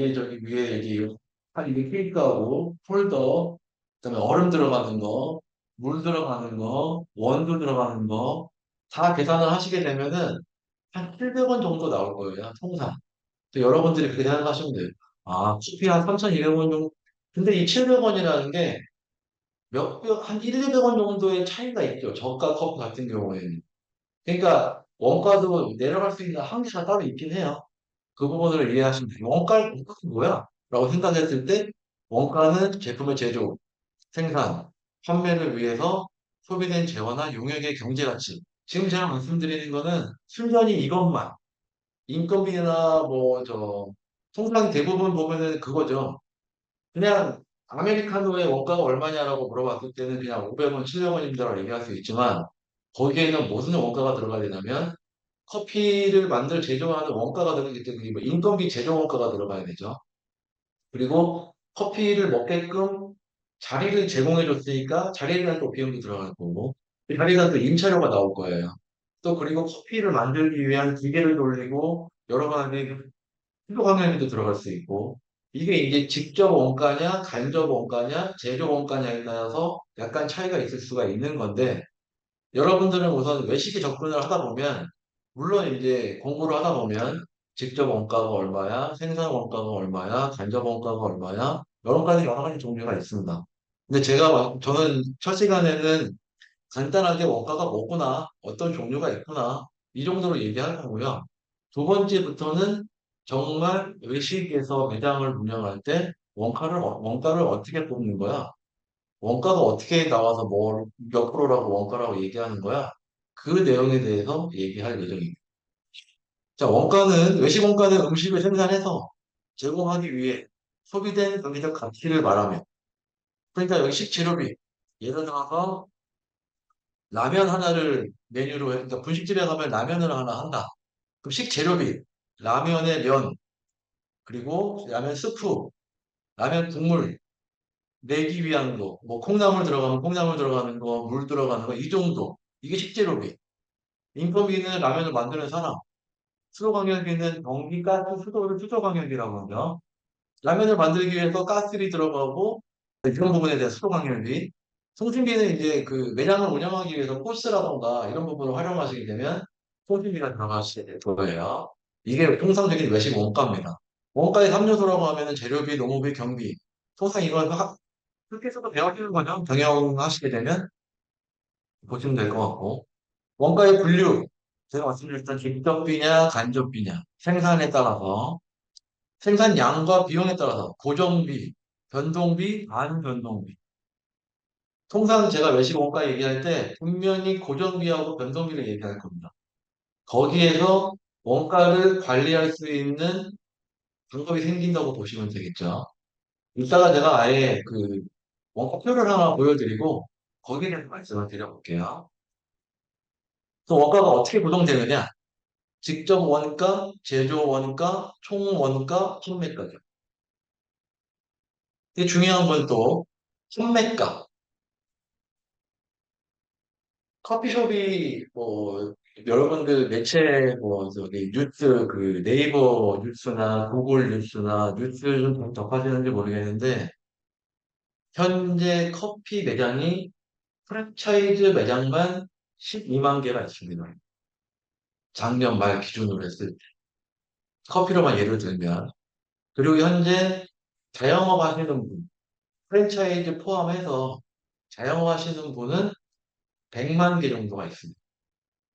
위에 저기 위에 여기 이게 케이크하고 폴더, 그다음에 얼음 들어가는 거, 물 들어가는 거, 원두 들어가는 거 다 계산을 하시게 되면은 한 700원 정도 나올 거예요, 통상. 여러분들이 그렇게 생각하시면 돼요. 아, 커피 한 3,200원 정도. 근데 이 700원이라는 게 한 1, 200원 정도의 차이가 있죠. 저가 커피 같은 경우에는. 그러니까 원가도 내려갈 수 있는 한계가 따로 있긴 해요. 그 부분을 이해하시면 돼요. 원가는 뭐야? 라고 생각했을 때 원가는 제품의 제조, 생산, 판매를 위해서 소비된 재화나 용역의 경제 가치. 지금 제가 말씀드리는 거는 순전히 이것만 인건비나 뭐 통상 대부분 보면은 그거죠. 그냥 아메리카노의 원가가 얼마냐라고 물어봤을 때는 그냥 500원, 700원입니다라고 얘기할 수 있지만 거기에는 무슨 원가가 들어가야 되냐면 커피를 제조하는 원가가 들어가기 때문에 뭐 인건비 제조 원가가 들어가야 되죠. 그리고 커피를 먹게끔 자리를 제공해 줬으니까 자리에 대한 또 비용도 들어갈 거고 자리에 또 임차료가 나올 거예요. 또 그리고 커피를 만들기 위한 기계를 돌리고 여러 가지 수도 관련비도 들어갈 수 있고 이게 이제 직접 원가냐 간접 원가냐 제조 원가냐에 따라서 약간 차이가 있을 수가 있는 건데 여러분들은 우선 외식에 접근을 하다 보면 물론 이제 공부를 하다 보면 직접 원가가 얼마야 생산 원가가 얼마야 간접 원가가 얼마야 여러 가지 종류가 있습니다. 근데 저는 첫 시간에는 간단하게 원가가 뭐구나, 어떤 종류가 있구나, 이 정도로 얘기할 거고요. 두 번째부터는 정말 외식에서 매장을 운영할 때 원가를 어떻게 뽑는 거야? 원가가 어떻게 나와서 몇 프로라고 원가라고 얘기하는 거야? 그 내용에 대해서 얘기할 예정입니다. 자, 외식 원가는 음식을 생산해서 제공하기 위해 소비된 경제적 가치를 말하며, 그러니까 여기 식재료비, 예를 들어서 라면 하나를 메뉴로 그러니까 분식집에 가면 라면을 하나 한다. 그럼 식재료비, 라면의 면, 그리고 라면 스프, 라면 국물, 내기 위한 거, 뭐 콩나물 들어가면 콩나물 들어가는 거, 물 들어가는 거, 이 정도. 이게 식재료비. 인건비는 라면을 만드는 사람, 수도 관계비는 전기, 가스, 수도 관계비라고 하죠. 라면을 만들기 위해서 가스비 들어가고, 이런 부분에 대한 수도 관계비. 송신비는 이제 그 매장을 운영하기 위해서 코스라던가 이런 부분을 활용하시게 되면 송신비가 들어가시게 될 거예요. 이게 통상적인 외식 원가입니다. 원가의 3요소라고 하면은 재료비, 농업비, 경비. 통상 이걸 학교에서도 배워주는 거죠. 경영하시게 되면 보시면 될 것 같고. 원가의 분류. 제가 말씀드렸던 직접비냐, 간접비냐. 생산에 따라서, 생산량과 비용에 따라서, 고정비, 변동비, 반변동비. 통상 제가 외식 원가 얘기할 때 분명히 고정비하고 변동비를 얘기할 겁니다. 거기에서 원가를 관리할 수 있는 방법이 생긴다고 보시면 되겠죠. 이따가 제가 아예 그 원가표를 하나 보여드리고 거기에 대해서 말씀을 드려볼게요. 또 원가가 어떻게 구성되느냐? 직접 원가, 제조 원가, 총 원가, 판매가죠. 이게 중요한 건 또 판매가. 커피숍이 여러분들 매체 뉴스 네이버 뉴스나 구글 뉴스나 뉴스 좀 접하시는지 모르겠는데 현재 커피 매장이 프랜차이즈 매장만 12만 개가 있습니다. 작년 말 기준으로 했을 때 커피로만 예를 들면 그리고 현재 자영업 하시는 분 프랜차이즈 포함해서 자영업 하시는 분은 100만 개 정도가 있습니다.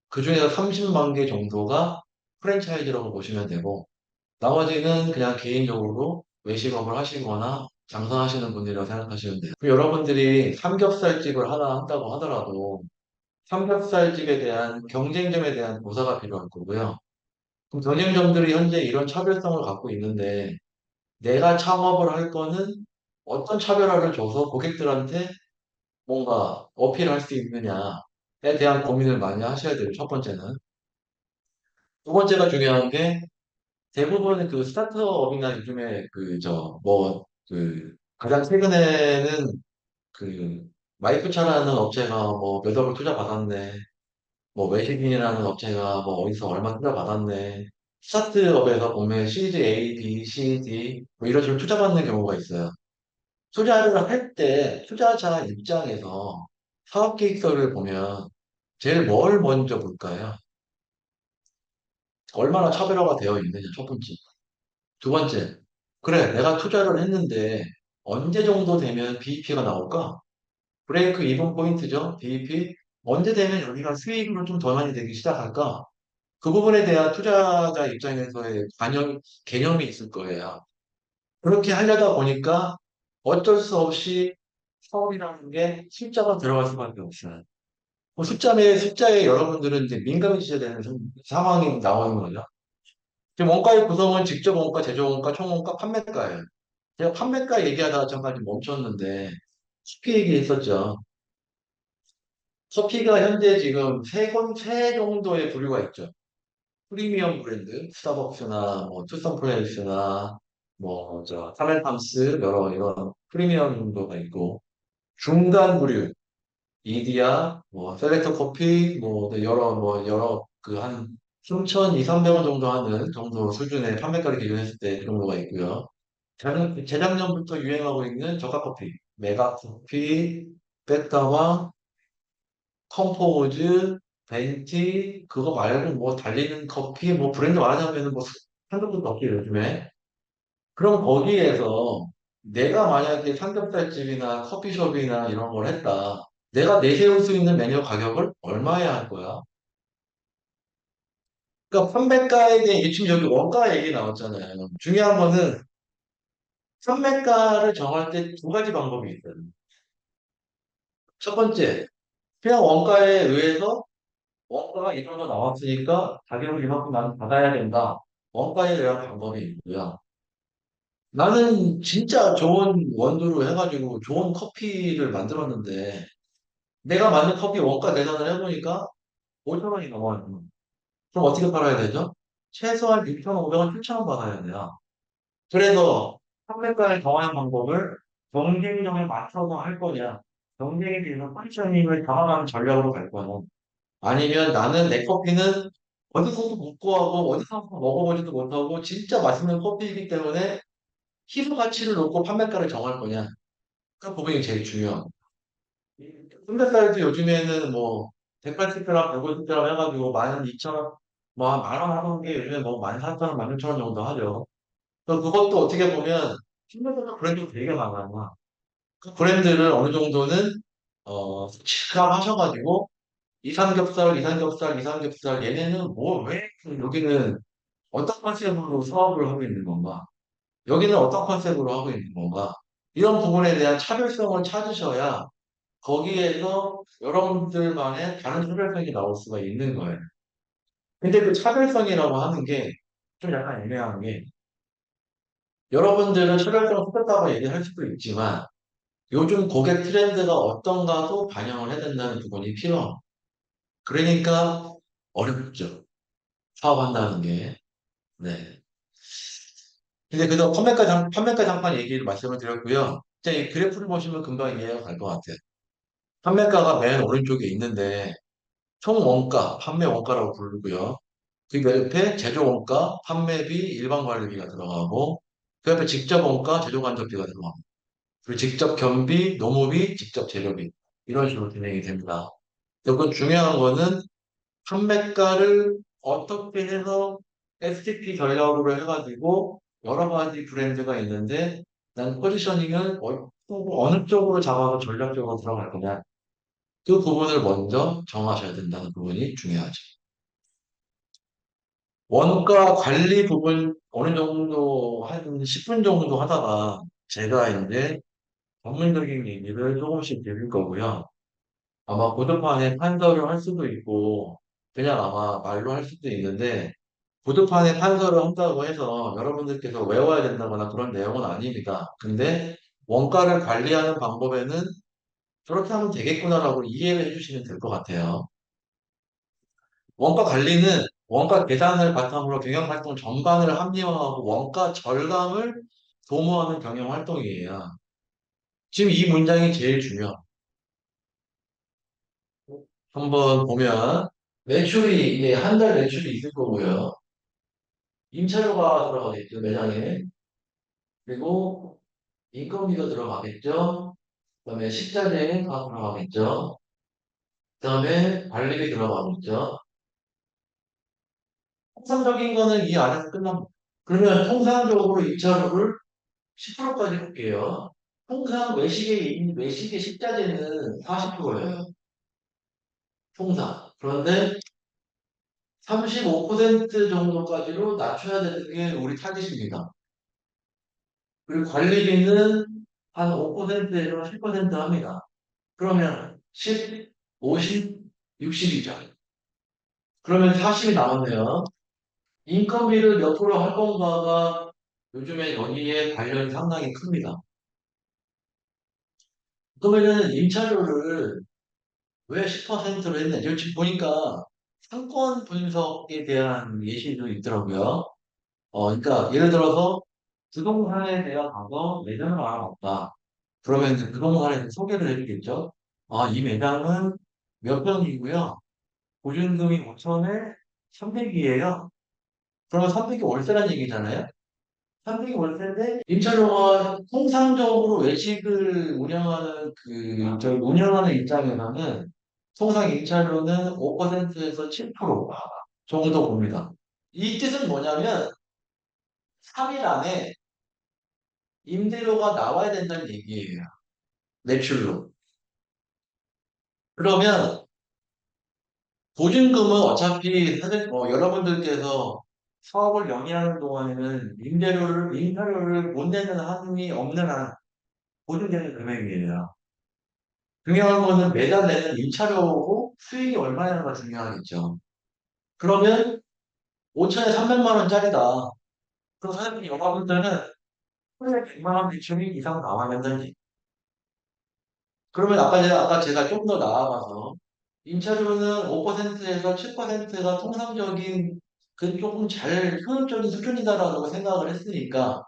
그 중에서 30만 개 정도가 프랜차이즈라고 보시면 되고, 나머지는 그냥 개인적으로 외식업을 하시거나 장사하시는 분이라고 생각하시면 돼요. 그럼 여러분들이 삼겹살집을 하나 한다고 하더라도, 삼겹살집에 대한 경쟁점에 대한 조사가 필요할 거고요. 그럼 경쟁점들이 현재 이런 차별성을 갖고 있는데, 내가 창업을 할 거는 어떤 차별화를 줘서 고객들한테 뭔가 어필할 수 있느냐에 대한 고민을 많이 하셔야 돼요. 첫 번째는. 두 번째가 중요한 게 대부분 그 스타트업이나 요즘에 가장 최근에는 그 마이프차라는 업체가 뭐 몇 억을 투자 받았네. 뭐 외식인이라는 업체가 뭐 어디서 얼마 투자 받았네. 스타트업에서 보면 시리즈 A, B, C, D 뭐 이런 식으로 투자받는 경우가 있어요. 투자를 할 때 투자자 입장에서 사업 계획서를 보면 제일 뭘 먼저 볼까요? 얼마나 차별화가 되어 있느냐, 첫 번째. 두 번째, 그래, 내가 투자를 했는데 언제 정도 되면 BEP가 나올까? 브레이크 이븐 포인트죠, BEP. 언제 되면 여기가 수익으로 좀 더 많이 되기 시작할까? 그 부분에 대한 투자자 입장에서의 개념이 있을 거예요. 그렇게 하려다 보니까 어쩔 수 없이 사업이라는 게 숫자가 들어갈 수밖에 없어요. 숫자에 여러분들은 이제 민감해지셔야 되는 상황이 나오는 거죠. 지금 원가의 구성은 직접 원가, 제조 원가, 총 원가, 판매가예요. 제가 판매가 얘기하다가 잠깐 좀 멈췄는데, 커피 얘기했었죠. 커피가 현재 지금 세 정도의 부류가 있죠. 프리미엄 브랜드, 스타벅스나 뭐 투썸 플레이스나 카멜팜스 여러 이런 프리미엄 정도가 있고, 중간 부류, 이디야, 셀렉터 커피, 여러 그 한 3,200, 300원 정도 하는 정도 수준의 판매가를 기준했을 때 그 정도가 있고요. 재작년부터 유행하고 있는 저가 커피, 메가 커피, 백다와, 컴포즈, 벤티, 그거 말고 뭐 달리는 커피, 뭐 브랜드 말하자면 뭐 한두 곳도 없지 요즘에. 그럼 거기에서 내가 만약에 삼겹살집이나 커피숍이나 이런 걸 했다. 내가 내세울 수 있는 메뉴 가격을 얼마에 할 거야? 그러니까 판매가에 대한 지금 여기 원가 얘기 나왔잖아요. 중요한 거는 판매가를 정할 때 두 가지 방법이 있어요. 첫 번째, 그냥 원가에 의해서 원가가 이 정도 나왔으니까 가격을 이만큼 나는 받아야 된다. 원가에 대한 방법이 있고요. 나는 진짜 좋은 원두로 해가지고 좋은 커피를 만들었는데 내가 만든 커피 원가 계산을 해보니까 5천 원이 넘어요. 그럼 어떻게 팔아야 되죠? 최소한 6,500원, 7,000원 받아야 돼요. 그래서 판매가를 정하는 방법을 경쟁력에 맞춰서 할 거냐, 경쟁에 비해서 포지셔닝을 강화하는 전략으로 갈 거냐, 아니면 나는 내 커피는 어디서도 못 구하고 어디서 먹어보지도 못하고 진짜 맛있는 커피이기 때문에 희소 가치를 놓고 판매가를 정할 거냐. 그 부분이 제일 중요하고. 삼겹살도 요즘에는 뭐 180g, 150g 해가지고 12,000원, 뭐한 만원 하는 게 요즘에 뭐 14,000원, 16,000원 정도 하죠. 그것도 어떻게 보면 신뢰도는 브랜드가 되게 많아요. 그 브랜드를 어느 정도는 직감하셔가지고 이삼겹살 얘네는 뭐 왜 여기는 어떤 컨셉으로 사업을 하고 있는 건가? 여기는 어떤 컨셉으로 하고 있는 건가? 이런 부분에 대한 차별성을 찾으셔야 거기에서 여러분들만의 다른 차별성이 나올 수가 있는 거예요. 근데 그 차별성이라고 하는 게 좀 약간 애매한 게 여러분들은 차별성을 찾았다고 얘기할 수도 있지만 요즘 고객 트렌드가 어떤가도 반영을 해야 된다는 부분이 필요합니다. 그러니까 어렵죠. 사업한다는 게. 네. 근데 그래도 판매가 잠깐 얘기를 말씀을 드렸고요. 이제 이 그래프를 보시면 금방 이해가 갈 것 같아요. 판매가가 맨 오른쪽에 있는데 총 원가, 판매 원가라고 부르고요. 그 옆에 제조 원가, 판매비, 일반 관리비가 들어가고 그 옆에 직접 원가, 제조 간접비가 들어가고 그리고 직접 견비, 노무비, 직접 재료비 이런 식으로 진행이 됩니다. 그리고 중요한 거는 판매가를 어떻게 해서 STP 전략으로 해가지고 여러 가지 브랜드가 있는데 난 포지셔닝을 어느 쪽으로 잡아서 전략적으로 들어갈 거냐 그 부분을 먼저 정하셔야 된다는 부분이 중요하죠. 원가 관리 부분 어느 정도 한 10분 정도 하다가 제가 이제 전문적인 얘기를 조금씩 드릴 거고요. 아마 보드판에 판서를 할 수도 있고 그냥 아마 말로 할 수도 있는데 보드판에 판서를 한다고 해서 여러분들께서 외워야 된다거나 그런 내용은 아닙니다. 근데 원가를 관리하는 방법에는 저렇게 하면 되겠구나라고 이해를 해주시면 될 것 같아요. 원가 관리는 원가 계산을 바탕으로 경영 활동 전반을 합리화하고 원가 절감을 도모하는 경영 활동이에요. 지금 이 문장이 제일 중요해요. 한번 보면 매출이 이게 한 달 매출이 있을 거고요. 임차료가 들어가겠죠, 매장에. 그리고 인건비가 들어가겠죠. 그다음에 식자재가 들어가겠죠. 그다음에 관리비 들어가겠죠. 통상적인 거는 이 안에서 끝납니다. 그러면 통상적으로 임차료를 10%까지 볼게요. 통상 외식의 식자재는 40%예요. 통상. 그런데 35% 정도까지로 낮춰야 되는 게 우리 타깃입니다. 그리고 관리비는 한 5%에서 10% 합니다. 그러면 10, 50, 60이죠. 그러면 40이 남았네요. 인건비를 몇 프로 할 건가가 요즘에 여기에 관련이 상당히 큽니다. 그러면은 임차료를 왜 10%로 했는지 지금 보니까 상권 분석에 대한 예시도 있더라고요. 그러니까 예를 들어서 부동산에 대한 가서 매장을 알아봤다. 그러면 이제 부동산에 대해 소개를 해주겠죠. 아, 이 매장은 몇 평이고요. 보증금이 5천에 300이에요. 그러면 300이 월세란 얘기잖아요. 300이 월세인데 임차료가 통상적으로 외식을 운영하는 저희 운영하는 입장에서는 통상 임차료는 5%에서 7% 정도 봅니다. 이 뜻은 뭐냐면 3일 안에 임대료가 나와야 된다는 얘기예요. 매출로. 그러면 보증금은 어차피 사실 여러분들께서 사업을 영위하는 동안에는 임대료를 못 내는 한이 없는 한 보증되는 금액이에요. 중요한 거는 매달 내는 임차료고 수익이 얼마냐가 중요하겠죠. 그러면 5천에 300만 원짜리다. 그럼 사장님 여러분들은 하루에 100만 원 비중이 이상 나와야 된다는 얘기. 그러면 아까 제가 좀 더 나아가서 임차료는 5%에서 7%가 통상적인 그 조금 잘 효율적인 수준이다라고 생각을 했으니까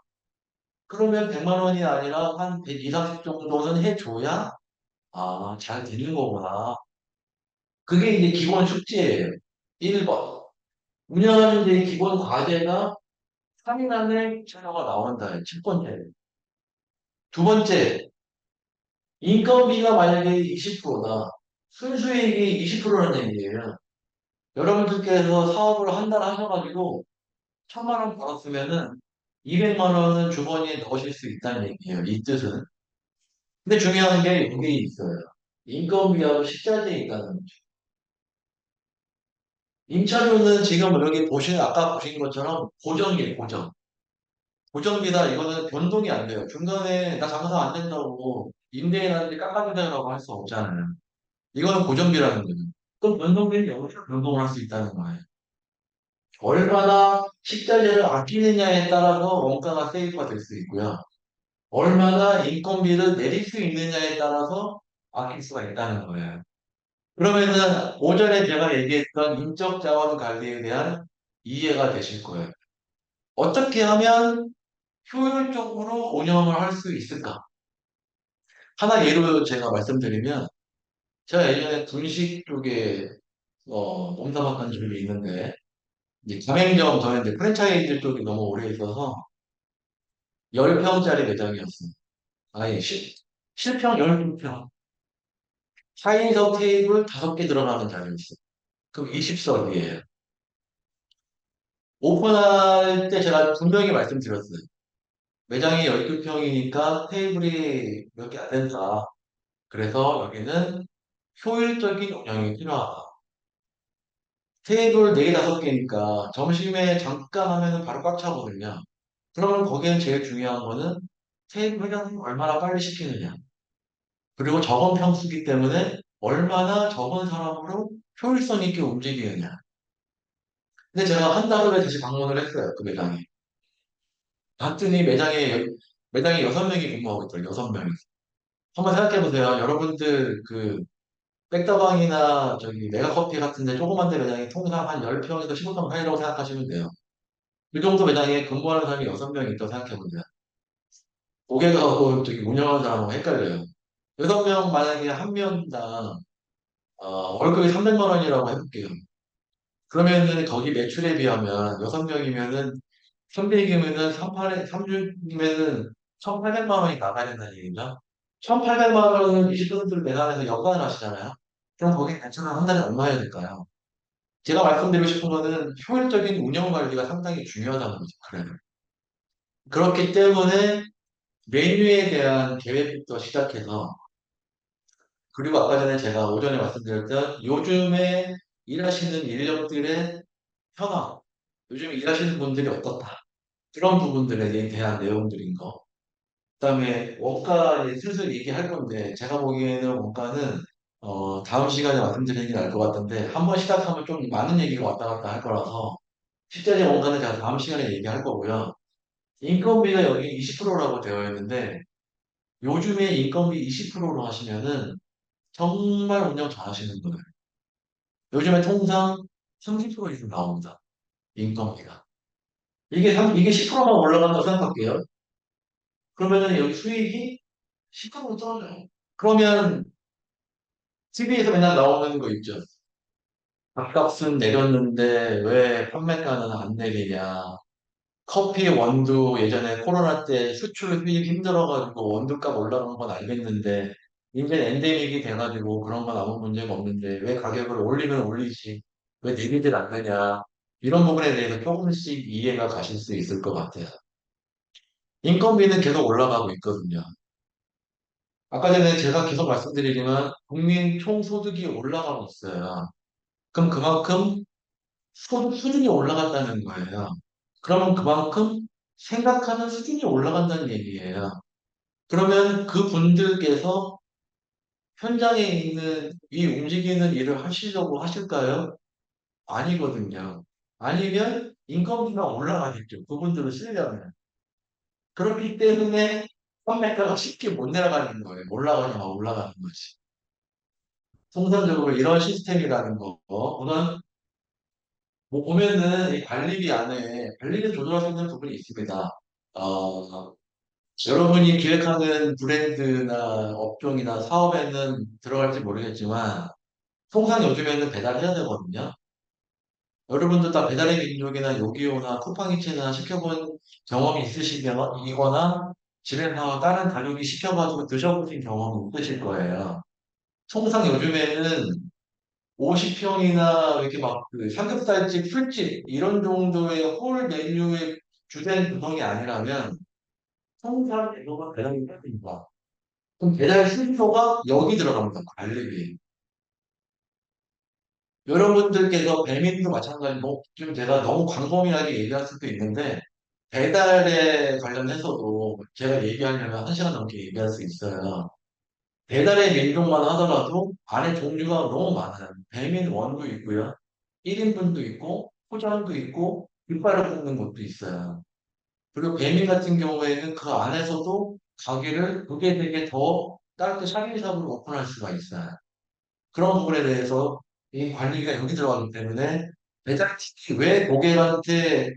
그러면 100만 원이 아니라 한 120, 30 정도는 해줘야 잘 되는 거구나. 그게 이제 기본 숙제예요. 1번. 운영하는 데 기본 과제가 3인 안에 자료가 나온다. 첫 번째. 두 번째, 인건비가 만약에 20%다. 순수익이 20%라는 얘기예요. 여러분들께서 사업을 한 달 하셔가지고 1,000만 원 벌었으면은 200만 원은 주머니에 넣으실 수 있다는 얘기예요. 이 뜻은. 근데 중요한 게 여기 있어요. 인건비하고 식자재에 있다는 거죠. 임차료는 지금 여기 아까 보신 것처럼 고정이에요, 고정. 고정비다, 이거는 변동이 안 돼요. 중간에 나 장사 안 된다고 임대인한테 깎아주세요라고 할 수 없잖아요. 이거는 고정비라는 거죠. 그럼 변동비는 여기서 변동을 할 수 있다는 거예요. 얼마나 식자재를 아끼느냐에 따라서 원가가 세이프가 될 수 있고요. 얼마나 인건비를 내릴 수 있느냐에 따라서 아낄 수가 있다는 거예요. 그러면은 오전에 제가 얘기했던 인적 자원 관리에 대한 이해가 되실 거예요. 어떻게 하면 효율적으로 운영을 할 수 있을까? 하나 예로 제가 말씀드리면 제가 예전에 분식 쪽에 몸담았던 적이 있는데 이제 가맹점 저는 이제 프랜차이즈 쪽이 너무 오래 있어서 10평짜리 매장이었어요. 아예 실평 12평. 4인석 테이블 5개 들어가는 자리였어요. 그럼 20석이에요. 오픈할 때 제가 분명히 말씀드렸어요. 매장이 12평이니까 테이블이 몇 개 안 된다. 그래서 여기는 효율적인 운영이 필요하다. 테이블 4개, 5개니까 점심에 잠깐 하면은 바로 꽉 차거든요. 그러면 거기는 제일 중요한 거는 테이블 회전을 얼마나 빨리 시키느냐. 그리고 적은 평수기 때문에 얼마나 적은 사람으로 효율성 있게 움직이느냐. 근데 제가 한 달 후에 다시 방문을 했어요. 그 매장에. 봤더니 매장에 6명이 근무하고 있더라고요. 6명이. 한번 생각해 보세요. 여러분들 백다방이나 저기 메가커피 같은데 조그만 데 매장이 통상 한 10평에서 15평 사이라고 생각하시면 돼요. 그 정도 매장에 근무하는 사람이 6명이 있다고 생각해 보세요. 고객하고 저기 운영하는 사람하고 헷갈려요. 6명 만약에 한 명당 월급이 300만 원이라고 해볼게요. 그러면은 거기 매출에 비하면 6명이면은 300이면은 3주면은 1,800만 원이 나가야 된다는 얘기죠. 1,800만 원은 20분들 매달아서 연간을 하시잖아요. 그럼 거기 대출은 한 달에 얼마 해야 될까요? 제가 말씀드리고 싶은 거는 효율적인 운영 관리가 상당히 중요하다는 거죠. 그래요. 그렇기 때문에 메뉴에 대한 계획부터 시작해서 그리고 아까 전에 제가 오전에 말씀드렸던 요즘에 일하시는 인력들의 현황, 요즘 일하시는 분들이 어떻다. 그런 부분들에 대한 내용들인 거. 그다음에 원가 이제 슬슬 얘기할 건데 제가 보기에는 원가는 다음 시간에 말씀드리는 게 나을 것 같은데 한 번 시작하면 좀 많은 얘기가 왔다 갔다 할 거라서 실제의 원가는 제가 다음 시간에 얘기할 거고요. 인건비가 여기 20%라고 되어 있는데 요즘에 인건비 20%로 하시면은 정말 운영 잘하시는 거예요. 요즘에 통상 30% 이상 나옵니다. 인건비가. 이게 10%만 올라간다고 생각할게요. 그러면은 여기 수익이 10% 떨어져요. 그러면 TV에서 맨날 나오는 거 있죠. 밥값은 내렸는데 왜 판매가는 안 내리냐. 커피 원두 예전에 코로나 때 수출 수입 힘들어가지고 원두값 올라간 건 알겠는데 이제 엔데믹이 돼가지고 그런 건 아무 문제가 없는데 왜 가격을 올리면 올리지 왜 내리질 않느냐 이런 부분에 대해서 조금씩 이해가 가실 수 있을 것 같아요. 인건비는 계속 올라가고 있거든요. 아까 전에 제가 계속 말씀드리지만 국민 총소득이 올라가고 있어요. 그럼 그만큼 소득 수준이 올라간다는 거예요. 그러면 그만큼 생각하는 수준이 올라간다는 얘기예요. 그러면 그 분들께서 현장에 있는 이 움직이는 일을 하시려고 하실까요? 아니거든요. 아니면 인건비가 올라가겠죠. 그분들을 쓰려면. 그렇기 때문에 판매가가 쉽게 못 내려가는 거예요. 올라가냐 올라가는 거지. 통상적으로 이런 시스템이라는 거. 우선 뭐 보면은 이 관리비 안에 관리를 조절할 수 있는 부분이 있습니다. 어, 여러분이 기획하는 브랜드나 업종이나 사업에는 들어갈지 모르겠지만 통상 요즘에는 배달해야 되거든요. 여러분도 다 배달의 민족이나 요기요나 쿠팡이츠나 시켜본 경험이 있으시거나 집에서 다른 가족이 시켜가지고 드셔보신 경험이 있으실 거예요. 통상 요즘에는 50평이나 이렇게 막그 삼겹살집, 술집 이런 정도의 홀 메뉴의 주된 구성이 아니라면 통상 대부분 배달이 빠집니다. 그럼 배달 수수료가 여기 들어갑니다. 관리비. 여러분들께서 배민도 마찬가지고 좀 제가 너무 광범위하게 얘기할 수도 있는데 배달에 관련해서도 제가 얘기하려면 한 시간 넘게 얘기할 수 있어요. 배달의 민족만 하더라도 안에 종류가 너무 많아요. 배민 원도 있고요. 1인분도 있고 포장도 있고 깃발을 꽂는 것도 있어요. 그리고 배민 같은 경우에는 그 안에서도 가게를 그게 되게 더 다른 데 샤인샵으로 오픈할 수가 있어요. 그런 부분에 대해서 이 관리가 여기 들어가기 때문에 배달팁이 왜 고객한테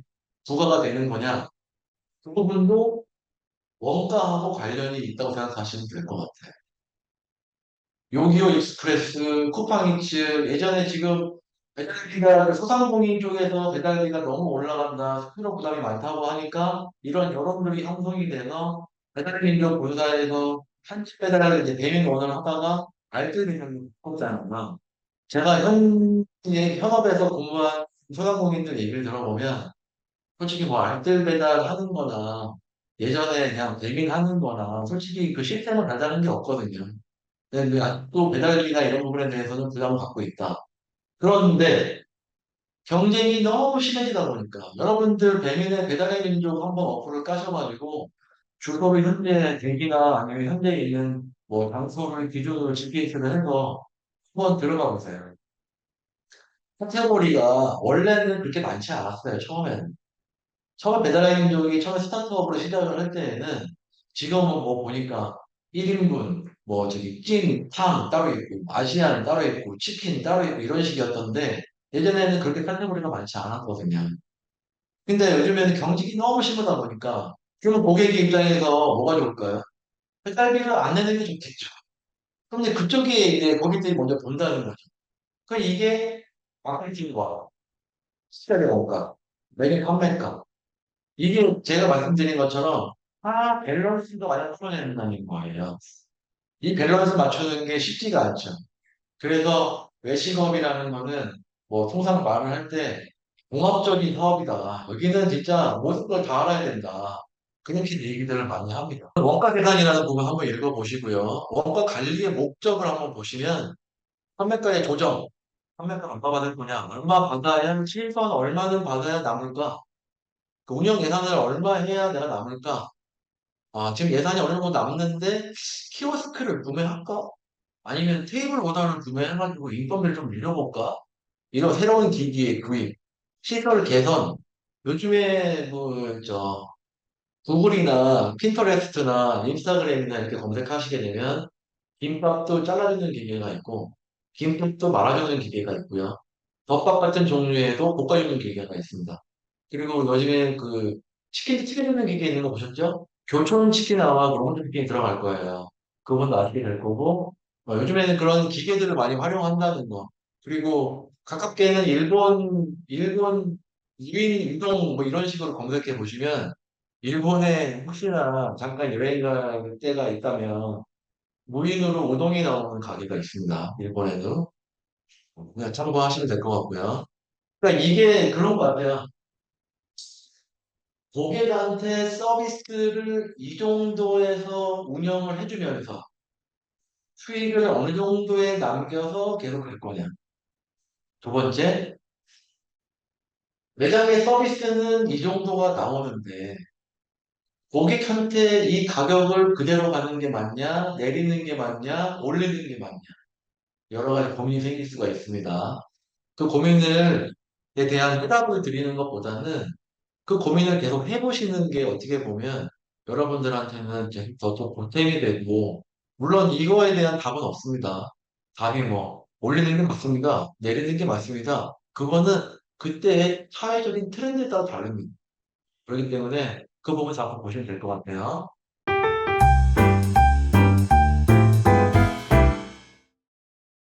부과가 되는 거냐? 그 부분도 원가하고 관련이 있다고 생각하시면 될 것 같아요. 요기요 익스프레스, 쿠팡이츠, 예전에 지금 배달비가 그 소상공인 쪽에서 배달비가 너무 올라간다, 수수료 부담이 많다고 하니까 이런 여론들이 형성이 돼서 배달민족 본사에서 한집 배달을 이제 대행 원을 하다가 알뜰리를 꼽잖아요. 제가 현업에서 근무한 소상공인들 얘기를 들어보면 솔직히 뭐 알뜰 배달 하는 거나 예전에 그냥 배민 하는 거나 솔직히 그 시스템은 달라는 게 없거든요. 근데 아직도 배달비나 이런 부분에 대해서는 부담을 갖고 있다. 그런데 경쟁이 너무 심해지다 보니까 여러분들 배민의 배달의 민족 한번 어플을 까셔가지고 주소를 현재 대기나 아니면 현재 있는 뭐 장소를 기준으로 GPS를 해서 한번 들어가 보세요. 카테고리가 원래는 그렇게 많지 않았어요. 처음에는. 처음 배달의 민족이 처음에 스타트업으로 시작을 할 때에는 지금은 뭐 보니까 1인분, 뭐 저기 찜, 탕 따로 있고, 아시안 따로 있고, 치킨 따로 있고 이런 식이었던데 예전에는 그렇게 카테고리가 많지 않았거든요. 근데 요즘에는 경직이 너무 심하다 보니까 그러면 고객 입장에서 뭐가 좋을까요? 배달비를 안 내는 게 좋겠죠. 그럼 이제 그쪽에 이제 고객들이 먼저 본다는 거죠. 그럼 이게 마케팅과 시장의 원가, 메뉴 판매가 이게 제가 말씀드린 것처럼 밸런스가 완전 풀어내야 된다는 거예요. 이 밸런스 맞추는 게 쉽지가 않죠. 그래서 외식업이라는 거는 뭐 통상 말을 할 때 종합적인 사업이다. 여기는 진짜 모든 걸 다 알아야 된다. 그렇게 얘기들을 많이 합니다. 원가 계산이라는 부분 한번 읽어보시고요. 원가 관리의 목적을 한번 보시면 판매가의 조정, 판매가 얼마 받을 거냐, 얼마 받아야 최소한 얼마는 받아야 남을까, 그 운영 예산을 얼마 해야 내가 남을까. 지금 예산이 어느 정도 남는데 키오스크를 구매할까? 아니면 테이블 오더를 구매해가지고 인건비를 좀 늘려볼까? 이런 새로운 기기의 구입, 시설 개선. 요즘에 구글이나 핀터레스트나 인스타그램이나 이렇게 검색하시게 되면 김밥도 잘라주는 기계가 있고 김밥도 말아주는 기계가 있고요. 덮밥 같은 종류에도 볶아주는 기계가 있습니다. 그리고 요즘에 그 치킨 튀겨주는 기계 있는 거 보셨죠? 교촌 치킨아마 그런 치킨이 들어갈 거예요. 그건 아시게 될 거고 요즘에는 그런 기계들을 많이 활용한다는 거. 그리고 가깝게는 일본 유인 운동 뭐 이런 식으로 검색해 보시면 일본에 혹시나 잠깐 여행 갈 때가 있다면 무인으로 우동이 나오는 가게가 있습니다. 일본에도. 그냥 참고하시면 될 것 같고요. 그러니까 이게 그런 것 같아요. 고객한테 서비스를 이 정도에서 운영을 해주면서 수익을 어느 정도에 남겨서 계속 갈 거냐. 두 번째, 매장의 서비스는 이 정도가 나오는데 고객한테 이 가격을 그대로 가는 게 맞냐, 내리는 게 맞냐, 올리는 게 맞냐. 여러 가지 고민이 생길 수가 있습니다. 그 고민에 대한 해답을 드리는 것보다는 그 고민을 계속 해보시는 게 어떻게 보면 여러분들한테는 이제 더 보탬이 되고, 물론 이거에 대한 답은 없습니다. 답이 뭐, 올리는 게 맞습니다. 내리는 게 맞습니다. 그거는 그때의 사회적인 트렌드에 따라 다릅니다. 그렇기 때문에 그 부분 잡고 보시면 될 것 같아요.